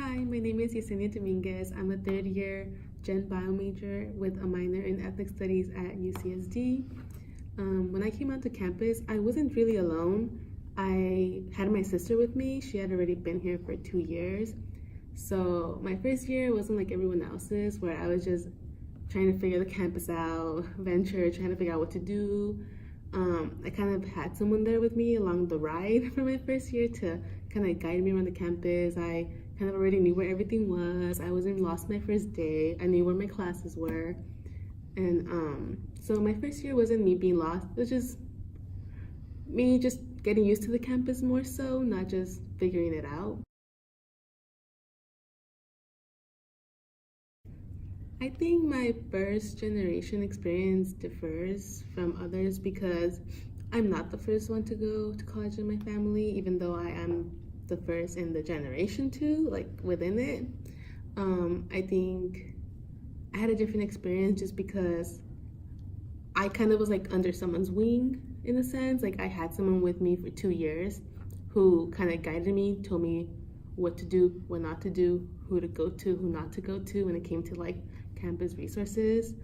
Hi, my name is Yesenia Dominguez. I'm a third year Gen Bio major with a minor in ethnic studies at UCSD. When I came onto campus, I wasn't really alone. I had my sister with me. She had already been here for 2 years. So my first year wasn't like everyone else's, where I was just trying to figure the campus out, venture, trying to figure out what to do. I kind of had someone there with me along the ride for my first year to kind of guide me around the campus. I kind of already knew where everything was. I wasn't lost my first day. I knew where my classes were. And so my first year wasn't me being lost. It was just me just getting used to the campus more so, not just figuring it out. I think my first generation experience differs from others because I'm not the first one to go to college in my family, even though I am the first in the generation to, like within it. I think I had a different experience just because I kind of was like under someone's wing in a sense. Like I had someone with me for 2 years who kind of guided me, told me what to do, what not to do, who to go to, who not to go to when it came to like campus resources.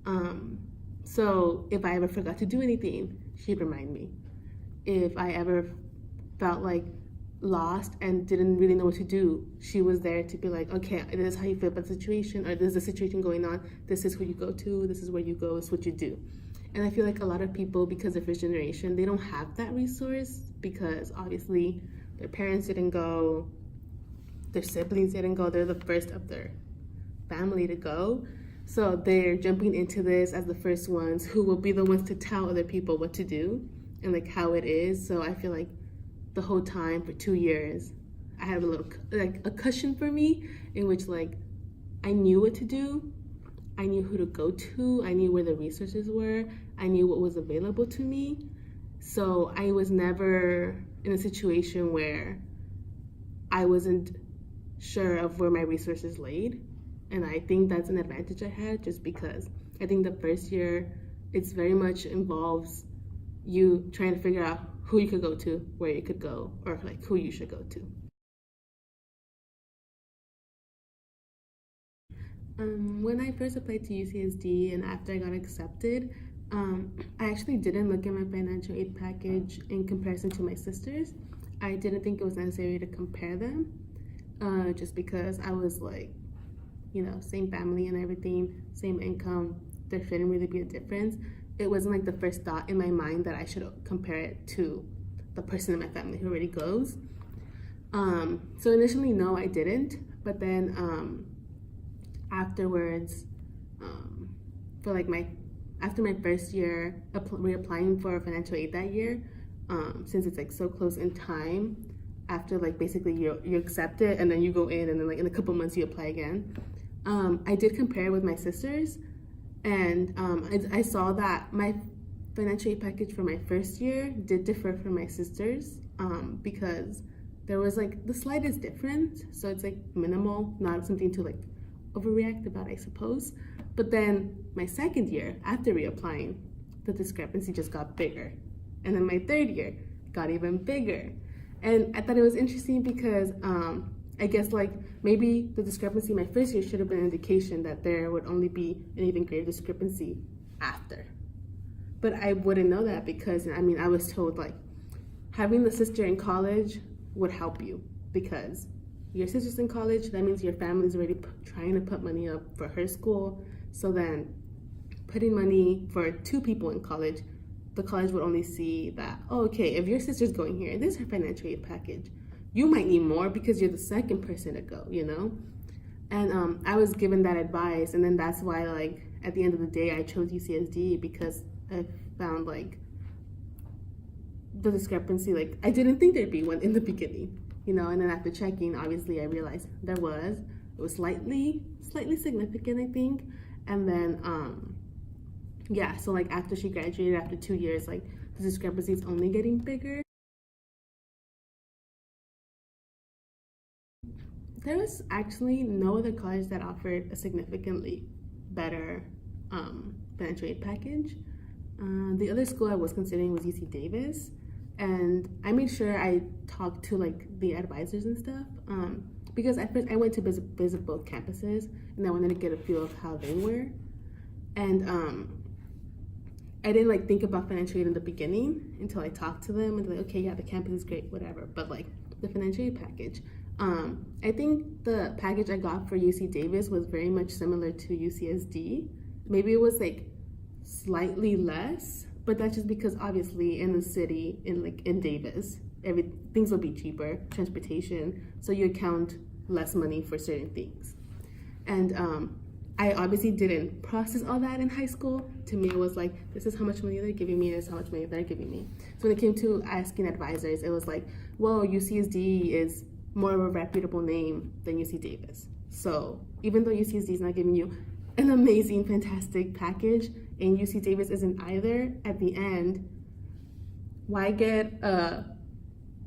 Um, so if I ever forgot to do anything, she'd remind me. If I ever felt like lost and didn't really know what to do, she was there to be like, okay, this is how you feel about the situation, or this is the situation going on. This is who you go to. This is where you go. This is what you do. And I feel like a lot of people, because of first generation, they don't have that resource because obviously their parents didn't go, their siblings didn't go. They're the first of their family to go. So they're jumping into this as the first ones who will be the ones to tell other people what to do and like how it is. So I feel like the whole time for 2 years, I had a little like a cushion for me in which like I knew what to do. I knew who to go to. I knew where the resources were. I knew what was available to me. So I was never in a situation where I wasn't sure of where my resources laid. And I think that's an advantage I had just because I think the first year it's very much involves you trying to figure out who you could go to, where you could go, or like who you should go to. When I first applied to UCSD and after I got accepted, I actually didn't look at my financial aid package in comparison to my sister's. I didn't think it was necessary to compare them, just because I was like, same family and everything, same income. There shouldn't really be a difference. It wasn't like the first thought in my mind that I should compare it to the person in my family who already goes. So initially, no, I didn't. But then afterwards, for like after my first year reapplying for financial aid that year, since it's like so close in time, after like basically you accept it and then you go in and then like in a couple months you apply again. I did compare with my sisters, and I saw that my financial aid package for my first year did differ from my sister's, because there was like the slightest difference. So it's like minimal, not something to like overreact about, I suppose. But then my second year, after reapplying, the discrepancy just got bigger. And then my third year got even bigger. And I thought it was interesting because I guess like maybe the discrepancy my first year should have been an indication that there would only be an even greater discrepancy after. But I wouldn't know that because I was told like having the sister in college would help you because your sister's in college, that means your family's already trying to put money up for her school. So then putting money for two people in college, the college would only see that, oh, okay, if your sister's going here, this is her financial aid package. You might need more because you're the second person to go, And I was given that advice, and then that's why, like, at the end of the day, I chose UCSD because I found, like, the discrepancy, like, I didn't think there'd be one in the beginning, And then after checking, obviously, I realized there was. It was slightly significant, I think. And then, yeah, so, like, after she graduated, after 2 years, like, the discrepancy is only getting bigger. There was actually no other college that offered a significantly better financial aid package. The other school I was considering was UC Davis, and I made sure I talked to like the advisors and stuff because at first I went to visit both campuses, and I wanted to get a feel of how they were. And I didn't like think about financial aid in the beginning until I talked to them and they're like, okay, yeah, the campus is great, whatever. But like the financial aid package, I think the package I got for UC Davis was very much similar to UCSD. Maybe it was like slightly less, but that's just because obviously in the city, in Davis, things will be cheaper, transportation, so you account less money for certain things. And I obviously didn't process all that in high school. To me, it was like, this is how much money they're giving me, this is how much money they're giving me. So when it came to asking advisors, it was like, well, UCSD is more of a reputable name than UC Davis. So even though UCSD is not giving you an amazing, fantastic package, and UC Davis isn't either, at the end, why get a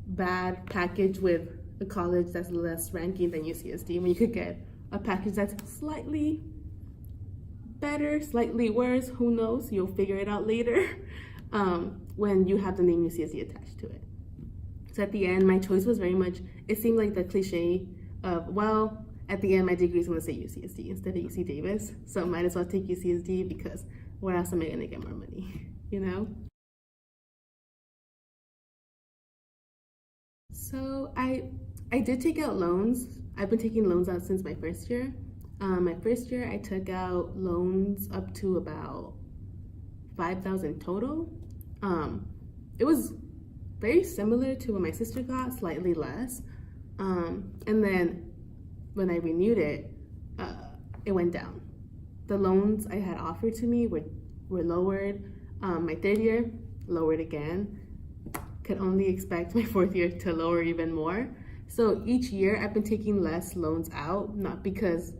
bad package with a college that's less ranking than UCSD when you could get a package that's slightly better, slightly worse, who knows, you'll figure it out later, when you have the name UCSD attached to it. So at the end, my choice was very much, it seemed like the cliche of, well, at the end, my degree is going to say UCSD instead of UC Davis, so might as well take UCSD because where else am I going to get more money, you know? So I did take out loans. I've been taking loans out since my first year. My first year, I took out loans up to about 5,000 total. It was very similar to what my sister got, slightly less. And then when I renewed it, it went down. The loans I had offered to me were lowered. My third year, lowered again. Could only expect my fourth year to lower even more. So each year I've been taking less loans out, not because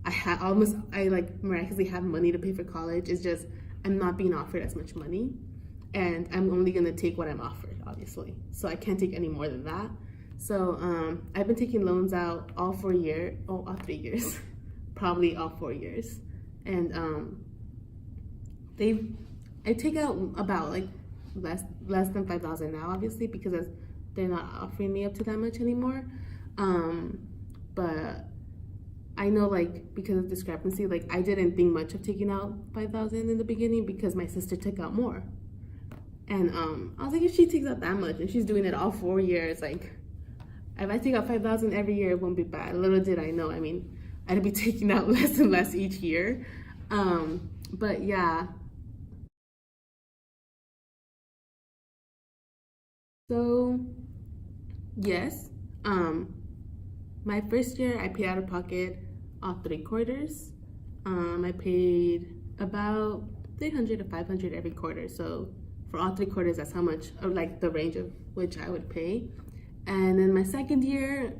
I like miraculously have money to pay for college. It's just I'm not being offered as much money, and I'm only gonna take what I'm offered, obviously. So I can't take any more than that. So I've been taking loans out all 3 years, probably all 4 years, and I take out about like less than 5,000 now, obviously, because they're not offering me up to that much anymore. But I know, like, because of discrepancy, like I didn't think much of taking out 5,000 in the beginning because my sister took out more, and I was like, if she takes out that much and she's doing it all 4 years, like if I take out 5,000 every year, it won't be bad. Little did I know, I mean, I'd be taking out less and less each year. But yeah. So yes, my first year I paid out of pocket all 3 quarters. I paid about 300 to 500 every quarter. So for all 3 quarters, that's how much, or like the range of which I would pay. And then my second year,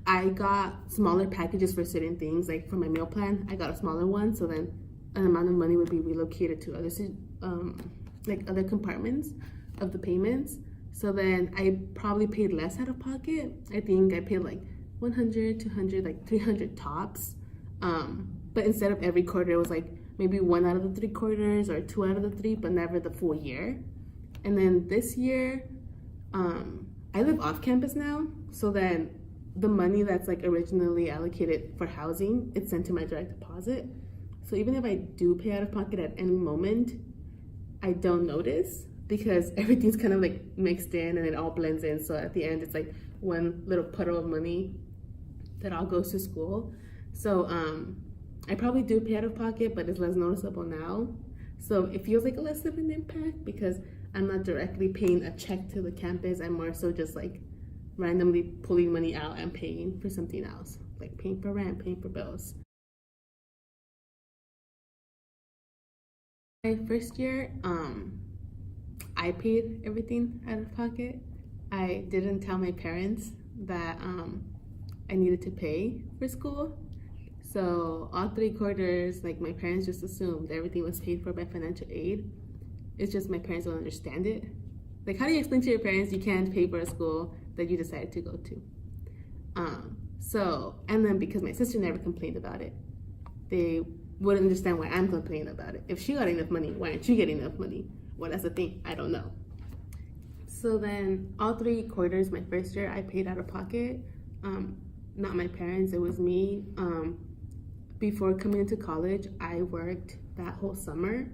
I got smaller packages for certain things. Like for my meal plan, I got a smaller one, so then an amount of money would be relocated to other compartments of the payments. So then I probably paid less out of pocket. I think I paid like 100, 200, like 300 tops. But instead of every quarter, it was like maybe 1 out of the 3 quarters or 2 out of the 3, but never the full year. And then this year, I live off campus now, so then the money that's like originally allocated for housing, it's sent to my direct deposit. So even if I do pay out of pocket at any moment, I don't notice because everything's kind of like mixed in and it all blends in. So at the end, it's like one little puddle of money that all goes to school. So I probably do pay out of pocket, but it's less noticeable now. So it feels like a less of an impact because I'm not directly paying a check to the campus. I'm more so just like randomly pulling money out and paying for something else, like paying for rent, paying for bills. My first year, I paid everything out of pocket. I didn't tell my parents that I needed to pay for school. So all 3 quarters, like my parents just assumed everything was paid for by financial aid. It's just my parents don't understand it. Like, how do you explain to your parents you can't pay for a school that you decided to go to? And then because my sister never complained about it, they wouldn't understand why I'm complaining about it. If she got enough money, why aren't you getting enough money? Well, that's the thing, I don't know. So then all 3 quarters, my first year, I paid out of pocket. not my parents, it was me. Before coming into college, I worked that whole summer,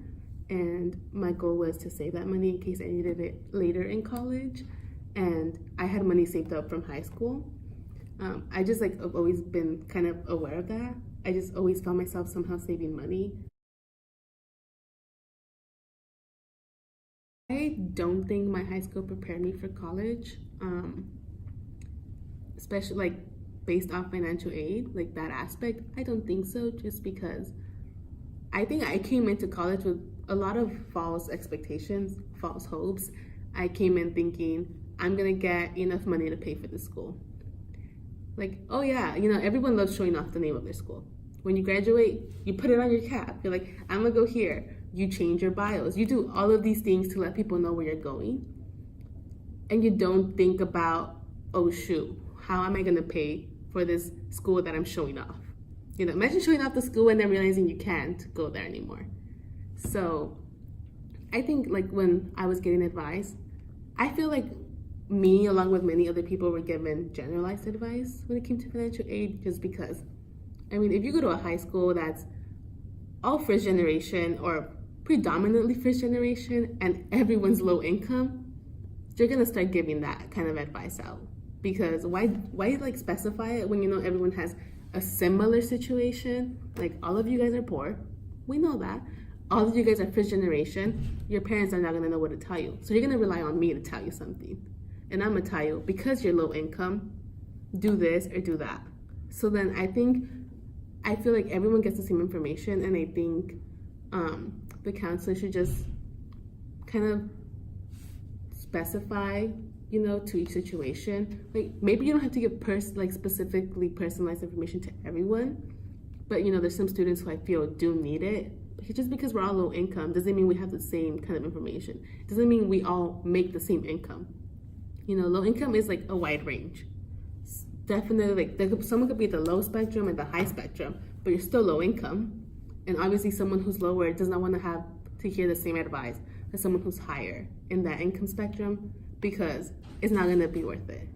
and my goal was to save that money in case I needed it later in college. And I had money saved up from high school. I just like I've always been kind of aware of that. I just always found myself somehow saving money. I don't think my high school prepared me for college, especially like based off financial aid, like that aspect. I don't think so, just because I think I came into college with a lot of false expectations, false hopes. I came in thinking I'm gonna get enough money to pay for the school. Like, oh yeah, everyone loves showing off the name of their school. When you graduate, you put it on your cap. You're like, I'm gonna go here. You change your bios. You do all of these things to let people know where you're going. And you don't think about, oh shoot, how am I gonna pay for this school that I'm showing off? Imagine showing off the school and then realizing you can't go there anymore. So I think like when I was getting advice, I feel like me, along with many other people, were given generalized advice when it came to financial aid, just because, if you go to a high school that's all first generation or predominantly first generation and everyone's low income, you're gonna start giving that kind of advice out. Because why like specify it when everyone has a similar situation? Like, all of you guys are poor, we know that. All of you guys are first generation. Your parents are not gonna know what to tell you, so you're gonna rely on me to tell you something. And I'm gonna tell you, because you're low income, do this or do that. So then I feel like everyone gets the same information, and I think the counselor should just kind of specify, to each situation. Like, maybe you don't have to give specifically personalized information to everyone, but there's some students who I feel do need it. Just because we're all low income doesn't mean we have the same kind of information. Doesn't mean we all make the same income. Low income is like a wide range. Definitely, like someone could be at the low spectrum and the high spectrum, but you're still low income. And obviously someone who's lower does not want to have to hear the same advice as someone who's higher in that income spectrum, because it's not going to be worth it.